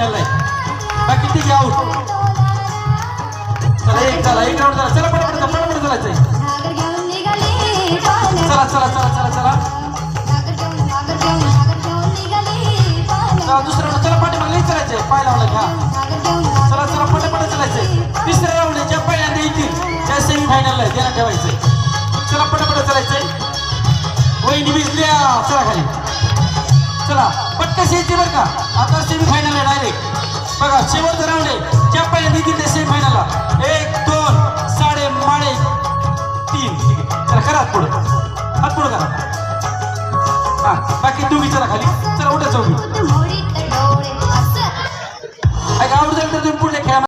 फायनलला आहे. बाकी तिघे आऊट. चला एक झाला, एक राऊंड झाला. चला पटापट पटापट चालायचंय. चला चला चला चला चला चला दुसरा राऊंड. चला पाठीमागे लई चालायचंय. पाय लावला घ्या. चला चला पटापट चालायचंय. तिसरा राऊंड ज्या पहिल्यांदा येतील त्या सेमी फायनलला आहे त्यांना ठेवायचंय. चला पटापट चालायचंय. वहिनी भिजल्या. चला खाली. चला पटकन यायचे बरं का. आता सेमी फायनल आहे डायरेक्ट. बघा शेवटचा राऊंड आहे. ज्या पहिल्यांदा येतील ते सेमी फायनलला. 1 2 साडे माडे 3. ठीक आहे. चला करा हात पुढं. हात पुढं करा. हा बाकी तुम्ही चला खाली. चला उठा चौघी. आवडत तर तुम्ही पुढे खेळा.